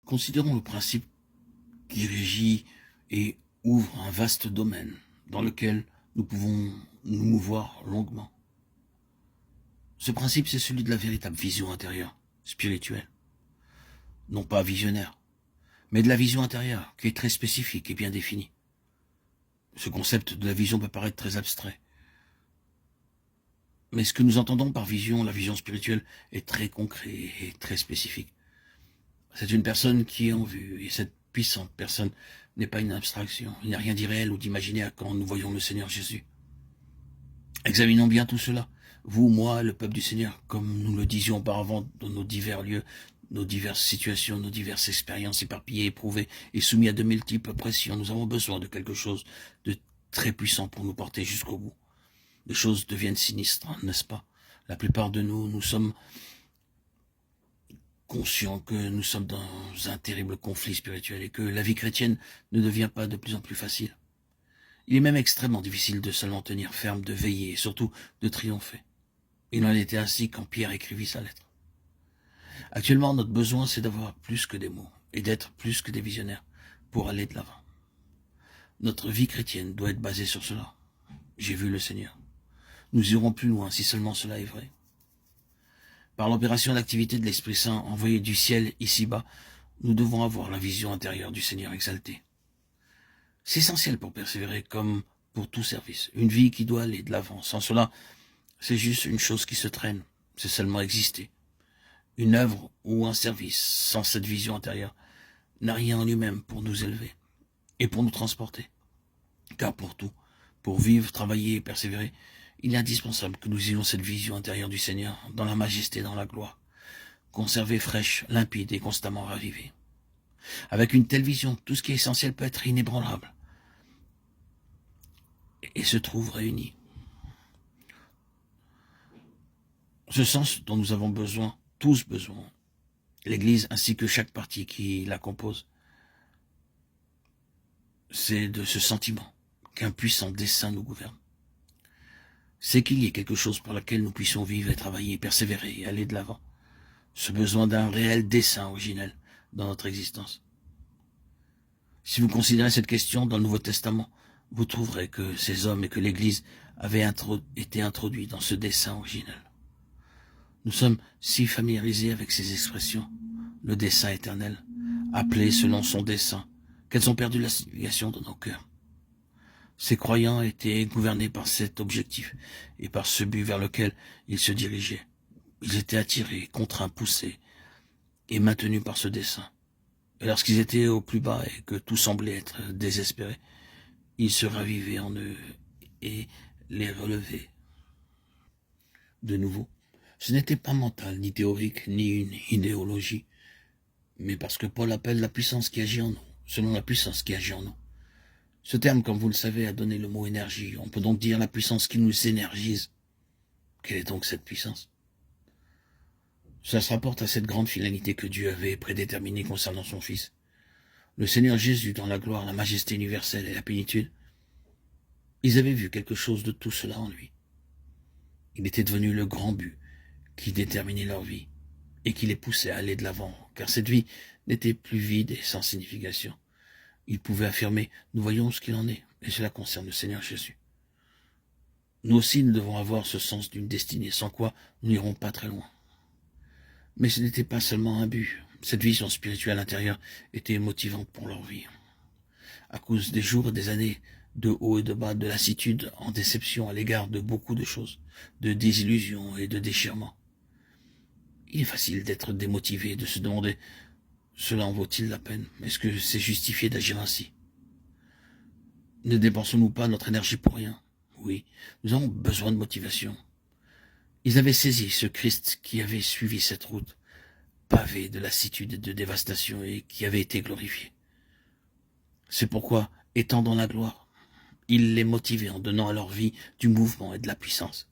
Considérons le principe qui régit et ouvre un vaste domaine dans lequel nous pouvons nous mouvoir longuement. Ce principe, c'est celui de la véritable vision intérieure, spirituelle. Non pas visionnaire, mais de la vision intérieure, qui est très spécifique et bien définie. Ce concept de la vision peut paraître très abstrait. Mais ce que nous entendons par vision, la vision spirituelle, est très concret et très spécifique. C'est une personne qui est en vue, et cette puissante personne n'est pas une abstraction. Il n'y a rien d'irréel ou d'imaginaire quand nous voyons le Seigneur Jésus. Examinons bien tout cela. Vous, moi, le peuple du Seigneur, comme nous le disions auparavant dans nos divers lieux, nos diverses situations, nos diverses expériences éparpillées, éprouvées et soumises à de multiples pressions, nous avons besoin de quelque chose de très puissant pour nous porter jusqu'au bout. Les choses deviennent sinistres, n'est-ce pas? La plupart de nous, nous sommes conscients que nous sommes dans un terrible conflit spirituel et que la vie chrétienne ne devient pas de plus en plus facile. Il est même extrêmement difficile de seulement tenir ferme, de veiller et surtout de triompher. Il en était ainsi quand Pierre écrivit sa lettre. Actuellement, notre besoin, c'est d'avoir plus que des mots et d'être plus que des visionnaires pour aller de l'avant. Notre vie chrétienne doit être basée sur cela. J'ai vu le Seigneur. Nous irons plus loin si seulement cela est vrai. Par l'opération d'activité de l'Esprit Saint envoyé du ciel ici-bas, nous devons avoir la vision intérieure du Seigneur exalté. C'est essentiel pour persévérer comme pour tout service. Une vie qui doit aller de l'avant. Sans cela, c'est juste une chose qui se traîne. C'est seulement exister. Une œuvre ou un service sans cette vision intérieure n'a rien en lui-même pour nous élever et pour nous transporter. Car pour tout, pour vivre, travailler et persévérer, il est indispensable que nous ayons cette vision intérieure du Seigneur dans la majesté, dans la gloire, conservée fraîche, limpide et constamment ravivée. Avec une telle vision, tout ce qui est essentiel peut être inébranlable et se trouve réuni. Ce sens dont nous avons besoin, tous besoin, l'Église ainsi que chaque partie qui la compose, c'est de ce sentiment qu'un puissant dessein nous gouverne. C'est qu'il y ait quelque chose pour laquelle nous puissions vivre et travailler, persévérer et aller de l'avant. Ce besoin d'un réel dessein originel dans notre existence. Si vous considérez cette question dans le Nouveau Testament, vous trouverez que ces hommes et que l'Église avaient été introduits dans ce dessein originel. Nous sommes si familiarisés avec ces expressions, le dessein éternel, appelé selon son dessein, qu'elles ont perdu la signification dans nos cœurs. Ces croyants étaient gouvernés par cet objectif et par ce but vers lequel ils se dirigeaient. Ils étaient attirés, contraints, poussés et maintenus par ce dessein. Et lorsqu'ils étaient au plus bas et que tout semblait être désespéré, ils se ravivaient en eux et les relevaient de nouveau. Ce n'était pas mental, ni théorique, ni une idéologie, mais parce que Paul appelle la puissance qui agit en nous, selon la puissance qui agit en nous. Ce terme, comme vous le savez, a donné le mot énergie. On peut donc dire la puissance qui nous énergise. Quelle est donc cette puissance? Ça se rapporte à cette grande finalité que Dieu avait prédéterminée concernant son Fils. Le Seigneur Jésus, dans la gloire, la majesté universelle et la plénitude, ils avaient vu quelque chose de tout cela en lui. Il était devenu le grand but qui déterminait leur vie et qui les poussait à aller de l'avant, car cette vie n'était plus vide et sans signification. Il pouvait affirmer, nous voyons ce qu'il en est, et cela concerne le Seigneur Jésus. Nous aussi, nous devons avoir ce sens d'une destinée, sans quoi nous n'irons pas très loin. Mais ce n'était pas seulement un but. Cette vision spirituelle intérieure était motivante pour leur vie. À cause des jours et des années, de haut et de bas, de lassitude en déception à l'égard de beaucoup de choses, de désillusions et de déchirements. Il est facile d'être démotivé, de se demander cela en vaut-il la peine? Est-ce que c'est justifié d'agir ainsi? Ne dépensons-nous pas notre énergie pour rien? Oui, nous avons besoin de motivation. Ils avaient saisi ce Christ qui avait suivi cette route, pavé de lassitude et de dévastation, et qui avait été glorifié. C'est pourquoi, étant dans la gloire, il les motivait en donnant à leur vie du mouvement et de la puissance.